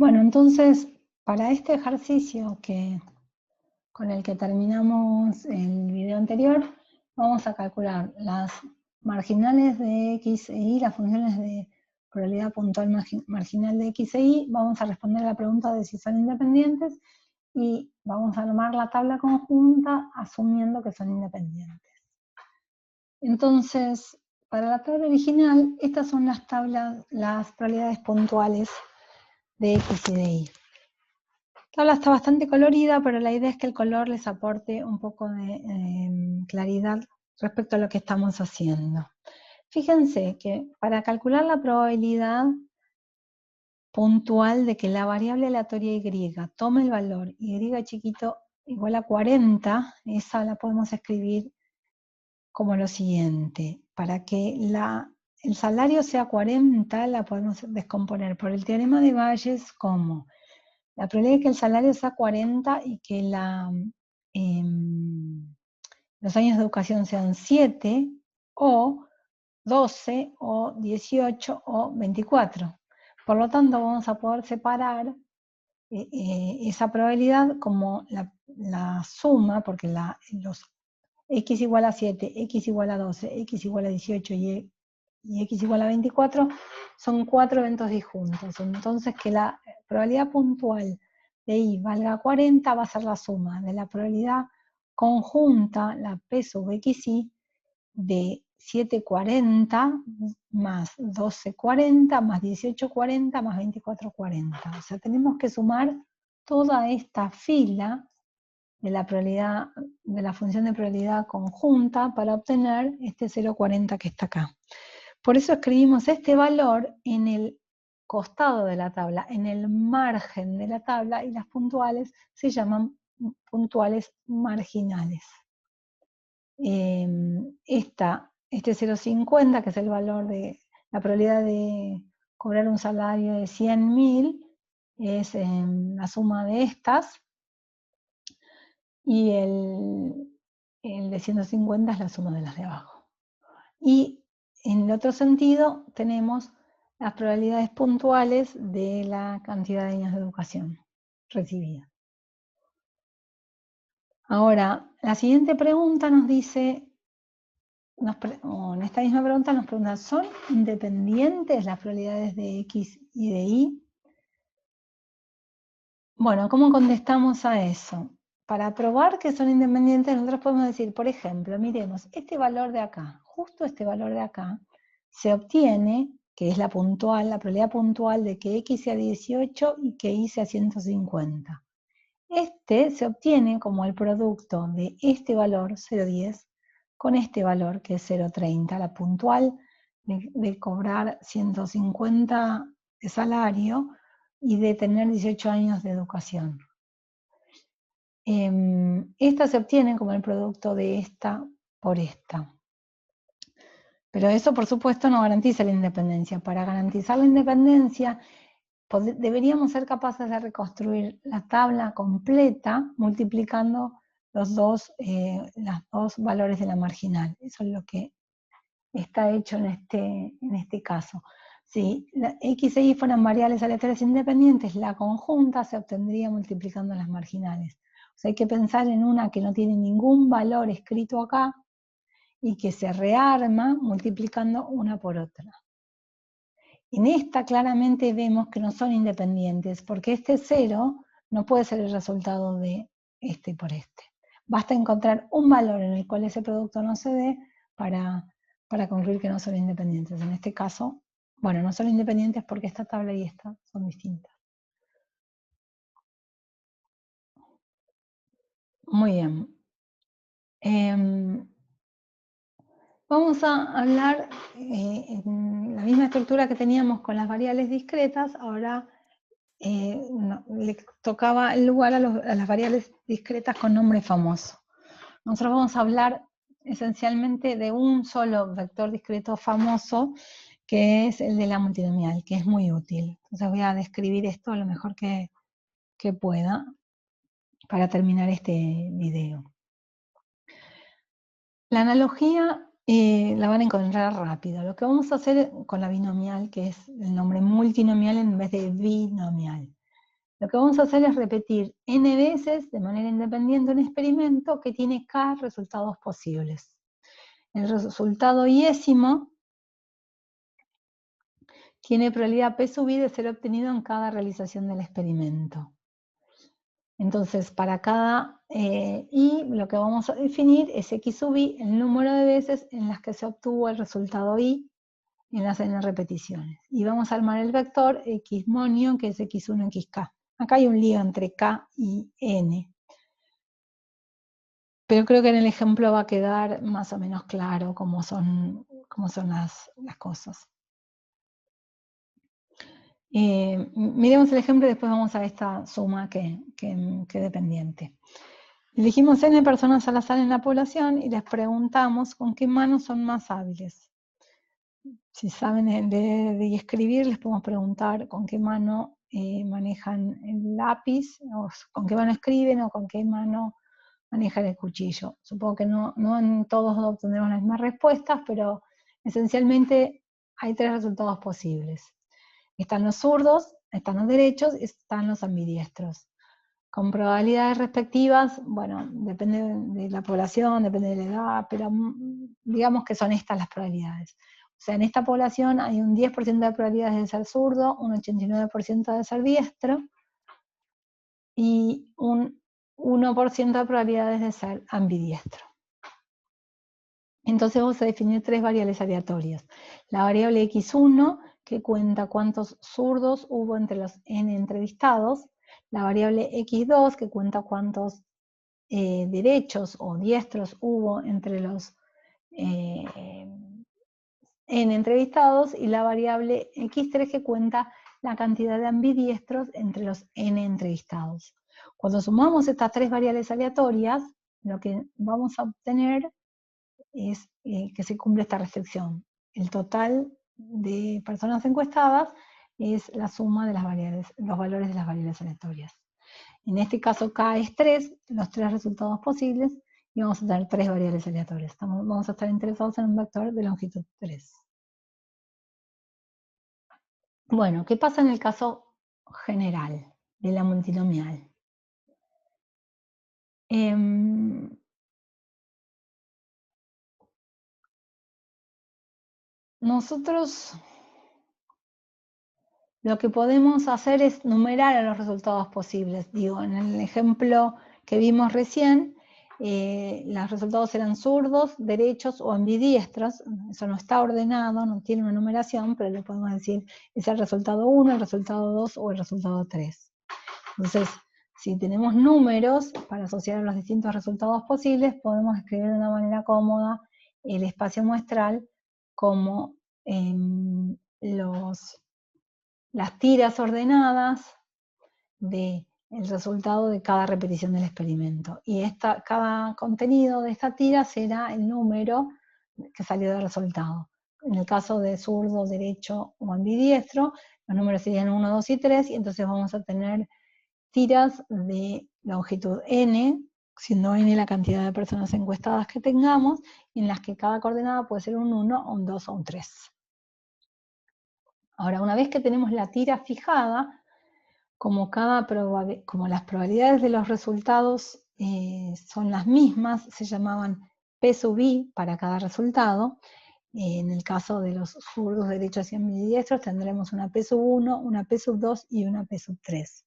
Bueno, entonces, para este ejercicio con el que terminamos el video anterior, vamos a calcular las marginales de x e y, las funciones de probabilidad puntual marginal de x e y. Vamos a responder a la pregunta de si son independientes y vamos a armar la tabla conjunta asumiendo que son independientes. Entonces, para la tabla original, estas son las probabilidades puntuales de x y de y. La tabla está bastante colorida, pero la idea es que el color les aporte un poco de claridad respecto a lo que estamos haciendo. Fíjense que para calcular la probabilidad puntual de que la variable aleatoria y tome el valor y chiquito igual a 40, esa la podemos escribir como lo siguiente. Para que el salario sea 40, la podemos descomponer por el teorema de Bayes como la probabilidad de que el salario sea 40 y que los años de educación sean 7, o 12, o 18, o 24. Por lo tanto, vamos a poder separar esa probabilidad como la suma, porque los x igual a 7, x igual a 12, x igual a 18 y x igual a 24 son 4 eventos disjuntos. Entonces, que la probabilidad puntual de y valga 40 va a ser la suma de la probabilidad conjunta, la p sub xy, de 740 más 1240 más 1840 más 2440. O sea, tenemos que sumar toda esta fila de la probabilidad, de la función de probabilidad conjunta para obtener este 0,40 que está acá. Por eso escribimos este valor en el costado de la tabla, en el margen de la tabla, y las puntuales se llaman puntuales marginales. Este 0,50, que es el valor de la probabilidad de cobrar un salario de 100.000, es la suma de estas, y el de 150 es la suma de las de abajo. Y en el otro sentido tenemos las probabilidades puntuales de la cantidad de años de educación recibida. Ahora, la siguiente pregunta nos dice, en esta misma pregunta nos pregunta, ¿son independientes las probabilidades de x y de y? Bueno, ¿cómo contestamos a eso? Para probar que son independientes, nosotros podemos decir, por ejemplo, miremos, este valor de acá, justo este valor de acá, se obtiene, que es la probabilidad puntual de que x sea 18 y que y sea 150. Este se obtiene como el producto de este valor, 0,10, con este valor, que es 0,30, la puntual de cobrar 150 de salario y de tener 18 años de educación. Esta se obtiene como el producto de esta por esta. Pero eso, por supuesto, no garantiza la independencia. Para garantizar la independencia, deberíamos ser capaces de reconstruir la tabla completa multiplicando los dos valores de la marginal. Eso es lo que está hecho en este caso. Si la x e y fueran variables aleatorias independientes, la conjunta se obtendría multiplicando las marginales. O sea, hay que pensar en una que no tiene ningún valor escrito acá y que se rearma multiplicando una por otra. En esta claramente vemos que no son independientes, porque este 0 no puede ser el resultado de este por este. Basta encontrar un valor en el cual ese producto no se dé para concluir que no son independientes. En este caso, bueno, no son independientes porque esta tabla y esta son distintas. Muy bien. Vamos a hablar en la misma estructura que teníamos con las variables discretas. Ahora le tocaba el lugar a las variables discretas con nombre famoso. Nosotros vamos a hablar esencialmente de un solo vector discreto famoso, que es el de la multinomial, que es muy útil. Entonces voy a describir esto lo mejor que pueda para terminar este video. La analogía la van a encontrar rápido. Lo que vamos a hacer con la binomial, que es el nombre multinomial en vez de binomial. Lo que vamos a hacer es repetir n veces de manera independiente un experimento que tiene k resultados posibles. El resultado iésimo tiene probabilidad P sub i de ser obtenido en cada realización del experimento. Entonces, para cada i, lo que vamos a definir es x sub i, el número de veces en las que se obtuvo el resultado i en las n repeticiones. Y vamos a armar el vector x monio, que es x1, xk. Acá hay un lío entre k y n. Pero creo que en el ejemplo va a quedar más o menos claro cómo son las cosas. Miremos el ejemplo y después vamos a esta suma que dependiente. Elegimos n personas al azar en la población y les preguntamos con qué manos son más hábiles. Si saben leer y escribir, les podemos preguntar con qué mano manejan el lápiz, o con qué mano escriben, o con qué mano manejan el cuchillo. Supongo que no en todos obtendremos las mismas respuestas, pero esencialmente hay 3 resultados posibles. Están los zurdos, están los derechos y están los ambidiestros. Con probabilidades respectivas, bueno, depende de la población, depende de la edad, pero digamos que son estas las probabilidades. O sea, en esta población hay un 10% de probabilidades de ser zurdo, un 89% de ser diestro y un 1% de probabilidades de ser ambidiestro. Entonces vamos a definir 3 variables aleatorias. La variable x1, que cuenta cuántos zurdos hubo entre los n entrevistados. La variable x2, que cuenta cuántos derechos o diestros hubo entre los n entrevistados. Y la variable x3, que cuenta la cantidad de ambidiestros entre los n entrevistados. Cuando sumamos estas 3 variables aleatorias, lo que vamos a obtener es que se cumple esta restricción. El total de personas encuestadas es la suma de las variables, los valores de las variables aleatorias. En este caso K es 3, los 3 resultados posibles, y vamos a tener 3 variables aleatorias. Vamos a estar interesados en un vector de longitud 3. Bueno, ¿qué pasa en el caso general de la multinomial? Nosotros lo que podemos hacer es numerar a los resultados posibles. Digo, en el ejemplo que vimos recién, los resultados eran zurdos, derechos o ambidiestros. Eso no está ordenado, no tiene una numeración, pero le podemos decir es el resultado 1, el resultado 2 o el resultado 3. Entonces, si tenemos números para asociar a los distintos resultados posibles, podemos escribir de una manera cómoda el espacio muestral como las tiras ordenadas del resultado de cada repetición del experimento. Y cada contenido de esta tira será el número que salió del resultado. En el caso de zurdo, derecho o ambidiestro, los números serían 1, 2 y 3, y entonces vamos a tener tiras de longitud n, siendo n la cantidad de personas encuestadas que tengamos, en las que cada coordenada puede ser un 1, un 2 o un 3. Ahora, una vez que tenemos la tira fijada, como las probabilidades de los resultados son las mismas, se llamaban P sub i para cada resultado. En el caso de los zurdos, derechos y ambidiestros tendremos una P sub 1, una P sub 2 y una P sub 3.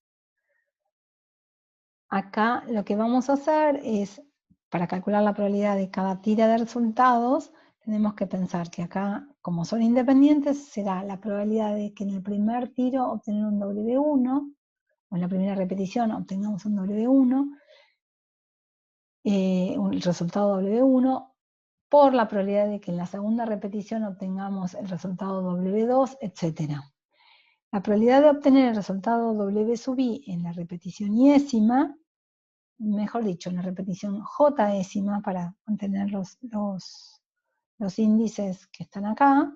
Acá lo que vamos a hacer es, para calcular la probabilidad de cada tira de resultados, tenemos que pensar que acá, como son independientes, será la probabilidad de que en el primer tiro obtener un W1, o en la primera repetición obtengamos un W1, el resultado W1, por la probabilidad de que en la segunda repetición obtengamos el resultado W2, etc. La probabilidad de obtener el resultado W sub i en la repetición iésima, mejor dicho, en la repetición jésima, para mantener los índices que están acá,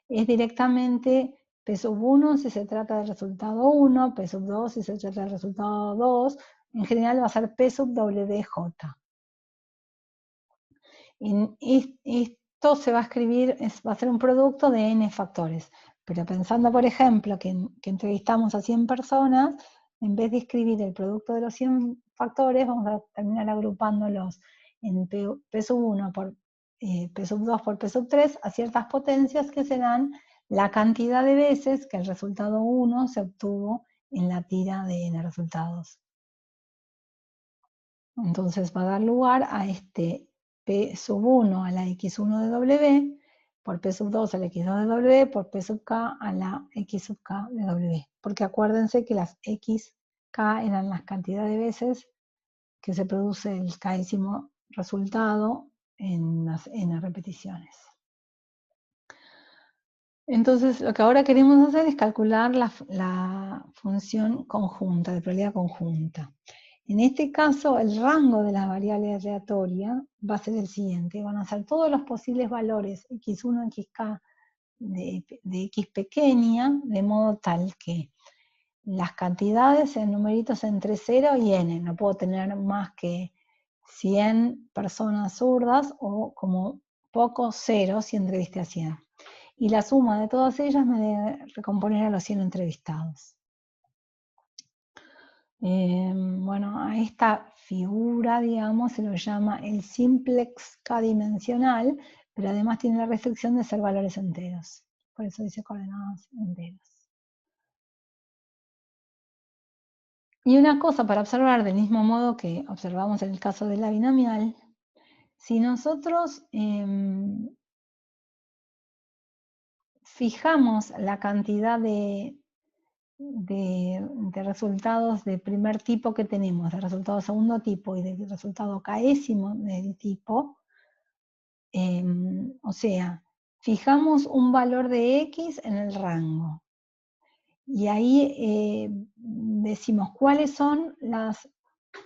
es directamente P sub 1 si se trata del resultado 1, P sub 2 si se trata del resultado 2, en general va a ser P sub WJ. Esto se va a escribir, va a ser un producto de n factores, pero pensando, por ejemplo, que entrevistamos a 100 personas, en vez de escribir el producto de los 100 factores, vamos a terminar agrupándolos en P sub 1 por P sub 2 por P sub 3 a ciertas potencias que serán la cantidad de veces que el resultado 1 se obtuvo en la tira de n resultados. Entonces va a dar lugar a este P sub 1 a la X1 de W, por P sub 2 a la X2 de W, por P sub K a la X sub K de W. Porque acuérdense que las XK eran las cantidades de veces que se produce el késimo resultado en las n repeticiones. Entonces, lo que ahora queremos hacer es calcular la función conjunta, de probabilidad conjunta. En este caso, el rango de la variable aleatoria va a ser el siguiente. Van a ser todos los posibles valores x1, xk de x pequeña, de modo tal que las cantidades en numeritos entre 0 y n. No puedo tener más que 100 personas zurdas o como poco 0 si entrevisté a 100. Y la suma de todas ellas me debe recomponer a los 100 entrevistados. Bueno, a esta figura, digamos, se lo llama el simplex k-dimensional, pero además tiene la restricción de ser valores enteros. Por eso dice coordenadas enteras. Y una cosa para observar, del mismo modo que observamos en el caso de la binomial, si nosotros fijamos la cantidad de resultados de primer tipo que tenemos, de resultado segundo tipo y de resultado késimo del tipo, o sea, fijamos un valor de X en el rango. Y ahí decimos cuáles son las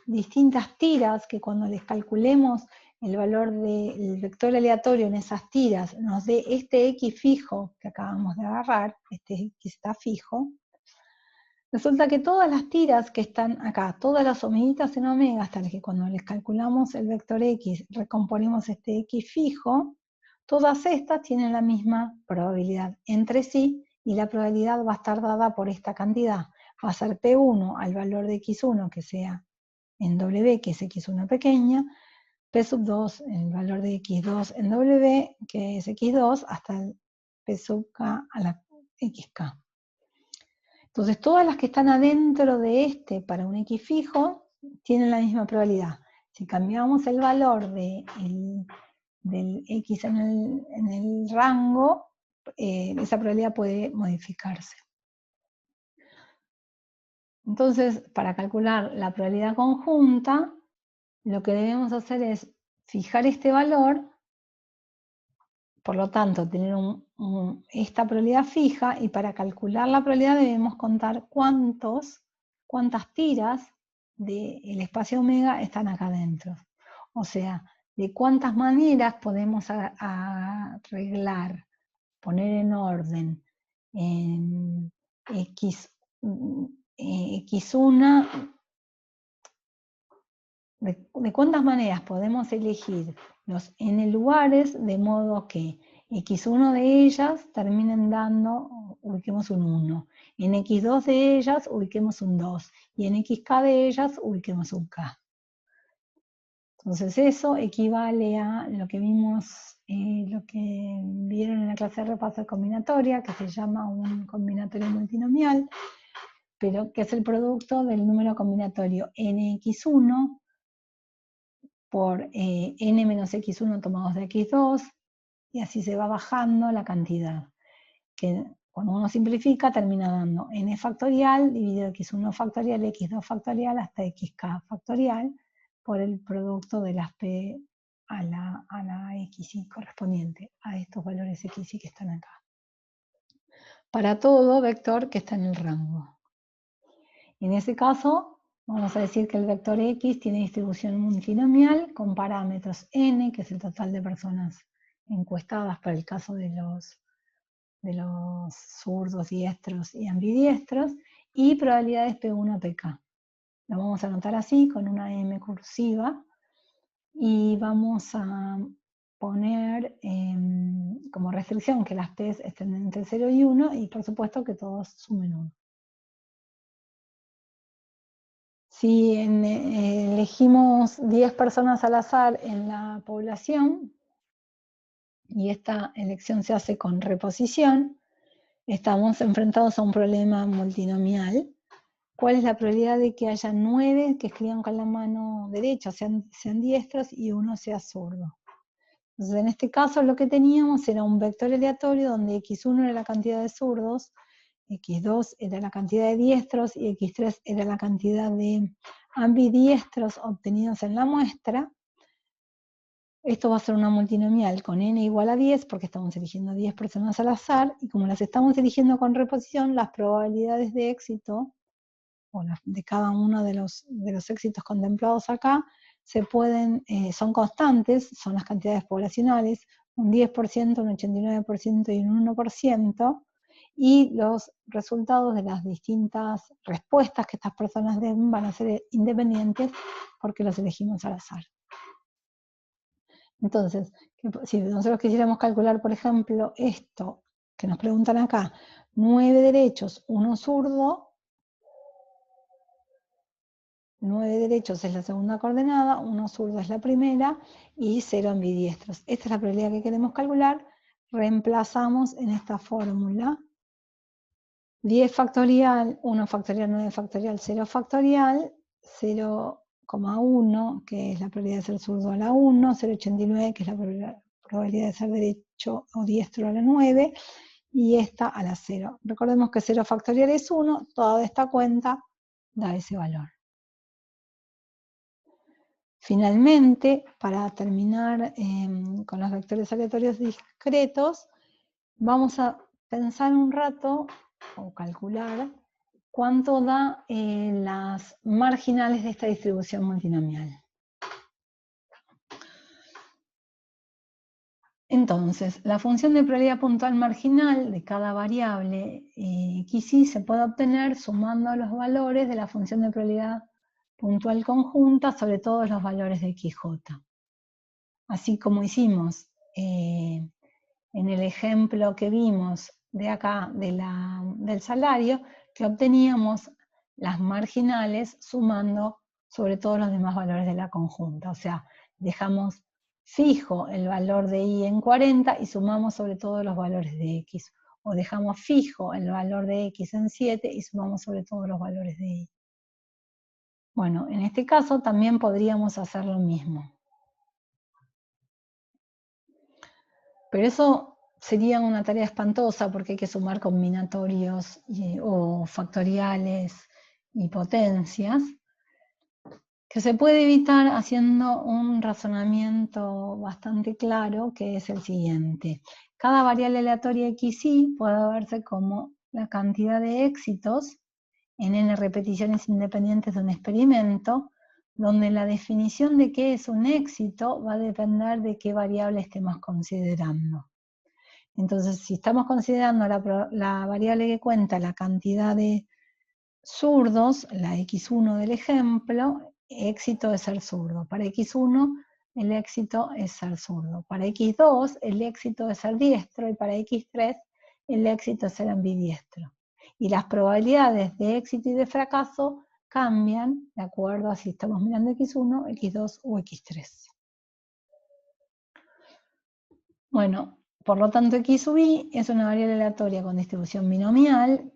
distintas tiras que cuando les calculemos el valor del vector aleatorio en esas tiras nos dé este X fijo que acabamos de agarrar, este X está fijo. Resulta que todas las tiras que están acá, todas las omeguitas en omega, hasta que cuando les calculamos el vector X recomponemos este X fijo, todas estas tienen la misma probabilidad entre sí y la probabilidad va a estar dada por esta cantidad. Va a ser P1 al valor de X1 que sea en W, que es X1 pequeña, P sub 2 el valor de X2 en W, que es X2, hasta el P sub K a la XK. Entonces, todas las que están adentro de este para un X fijo tienen la misma probabilidad. Si cambiamos el valor del X en el rango, esa probabilidad puede modificarse. Entonces, para calcular la probabilidad conjunta, lo que debemos hacer es fijar este valor, por lo tanto, tener esta probabilidad fija, y para calcular la probabilidad debemos contar cuántas tiras del espacio omega están acá adentro. O sea, de cuántas maneras podemos arreglar, poner en orden en X1, de cuántas maneras podemos elegir los n lugares de modo que X1 de ellas terminen dando, ubiquemos un 1, en X2 de ellas ubiquemos un 2 y en XK de ellas ubiquemos un K. Entonces eso equivale a lo que vimos, lo que vieron en la clase de repaso combinatoria, que se llama un combinatorio multinomial, pero que es el producto del número combinatorio nx1 por n menos x1 tomados de x2, y así se va bajando la cantidad, que cuando uno simplifica termina dando n factorial dividido x1 factorial, x2 factorial hasta xk factorial por el producto de las p a la xy correspondiente a estos valores xy que están acá. Para todo vector que está en el rango. En ese caso, vamos a decir que el vector X tiene distribución multinomial con parámetros n, que es el total de personas encuestadas para el caso de los zurdos, diestros y ambidiestros, y probabilidades P1 PK. Lo vamos a anotar así, con una M cursiva, y vamos a poner como restricción que las P estén entre 0 y 1, y por supuesto que todos sumen 1. Si elegimos 10 personas al azar en la población, y esta elección se hace con reposición, estamos enfrentados a un problema multinomial. ¿Cuál es la probabilidad de que haya 9 que escriban con la mano derecha, sean diestros, y uno sea zurdo? Entonces, en este caso lo que teníamos era un vector aleatorio donde x1 era la cantidad de zurdos, x2 era la cantidad de diestros y x3 era la cantidad de ambidiestros obtenidos en la muestra. Esto va a ser una multinomial con n igual a 10 porque estamos eligiendo 10 personas al azar, y como las estamos eligiendo con reposición, las probabilidades de éxito, o de cada uno de los éxitos contemplados acá, son constantes, son las cantidades poblacionales, un 10%, un 89% y un 1%, y los resultados de las distintas respuestas que estas personas den van a ser independientes porque los elegimos al azar. Entonces, si nosotros quisiéramos calcular, por ejemplo, esto que nos preguntan acá, 9 derechos, 1 zurdo, 9 derechos es la segunda coordenada, 1 zurdo es la primera, y 0 ambidiestros. Esta es la probabilidad que queremos calcular. Reemplazamos en esta fórmula 10 factorial, 1 factorial, 9 factorial, 0 factorial, 0,1, que es la probabilidad de ser zurdo a la 1, 0,89, que es la probabilidad de ser derecho o diestro a la 9, y esta a la 0. Recordemos que 0 factorial es 1, toda esta cuenta da ese valor. Finalmente, para terminar con los vectores aleatorios discretos, vamos a pensar un rato, o calcular, cuánto da las marginales de esta distribución multinomial. Entonces, la función de probabilidad puntual marginal de cada variable xy se puede obtener sumando los valores de la función de probabilidad puntual conjunta sobre todos los valores de xj. Así como hicimos en el ejemplo que vimos de acá del salario, que obteníamos las marginales sumando sobre todos los demás valores de la conjunta. O sea, dejamos fijo el valor de y en 40 y sumamos sobre todos los valores de x. O dejamos fijo el valor de x en 7 y sumamos sobre todos los valores de y. Bueno, en este caso también podríamos hacer lo mismo. Pero eso sería una tarea espantosa porque hay que sumar combinatorios o factoriales y potencias, que se puede evitar haciendo un razonamiento bastante claro, que es el siguiente. Cada variable aleatoria xy puede verse como la cantidad de éxitos en n repeticiones independientes de un experimento, donde la definición de qué es un éxito va a depender de qué variable estemos considerando. Entonces, si estamos considerando la variable que cuenta la cantidad de zurdos, la x1 del ejemplo, éxito es ser zurdo. Para x1, el éxito es ser zurdo. Para x2, el éxito es ser diestro. Y para x3, el éxito es ser ambidiestro. Y las probabilidades de éxito y de fracaso cambian de acuerdo a si estamos mirando x1, x2 o x3. Bueno, por lo tanto, x sub i es una variable aleatoria con distribución binomial,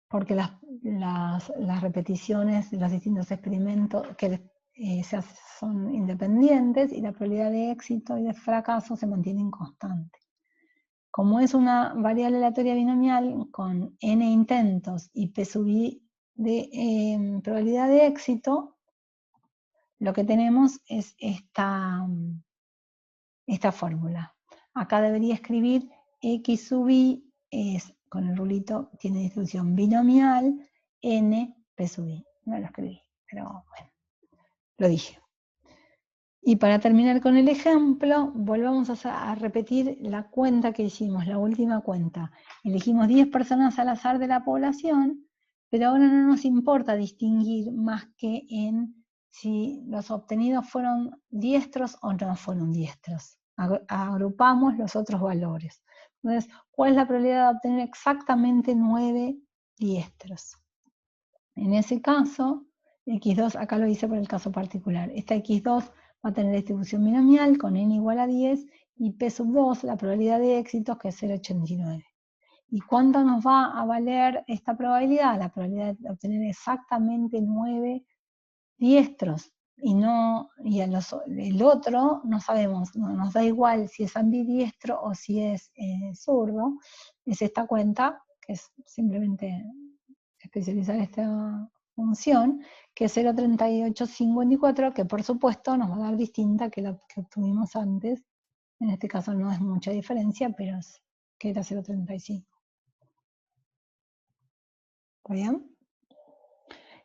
porque las repeticiones de los distintos experimentos que son independientes y la probabilidad de éxito y de fracaso se mantienen constantes. Como es una variable aleatoria binomial con n intentos y p sub i de probabilidad de éxito, lo que tenemos es esta fórmula. Acá debería escribir x sub i es, con el rulito, tiene distribución binomial, n, p sub i. No lo escribí, pero bueno, lo dije. Y para terminar con el ejemplo, volvamos a repetir la cuenta que hicimos, la última cuenta. Elegimos 10 personas al azar de la población, pero ahora no nos importa distinguir más que en si los obtenidos fueron diestros o no fueron diestros. Agrupamos los otros valores. Entonces, ¿cuál es la probabilidad de obtener exactamente 9 diestros? En ese caso, X2, acá lo hice por el caso particular. Esta X2 va a tener distribución binomial con n igual a 10 y P sub 2, la probabilidad de éxitos, que es 0,89. ¿Y cuánto nos va a valer esta probabilidad? La probabilidad de obtener exactamente 9 diestros. Y el otro no sabemos, nos da igual si es ambidiestro o si es zurdo. Es esta cuenta, que es simplemente especializar esta función, que es 0,3854, que por supuesto nos va a dar distinta que la que obtuvimos antes. En este caso no es mucha diferencia, pero es que era 0,35. ¿Está bien?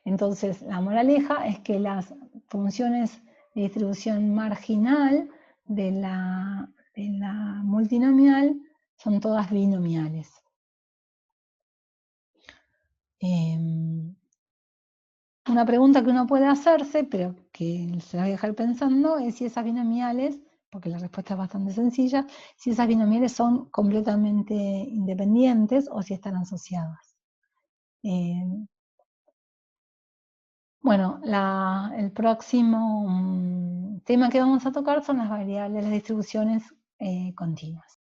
Entonces, la moraleja es que las funciones de distribución marginal de la multinomial son todas binomiales. Una pregunta que uno puede hacerse, pero que se la voy a dejar pensando, es si esas binomiales, porque la respuesta es bastante sencilla, si esas binomiales son completamente independientes o si están asociadas. Bueno, el próximo tema que vamos a tocar son las variables, las distribuciones continuas.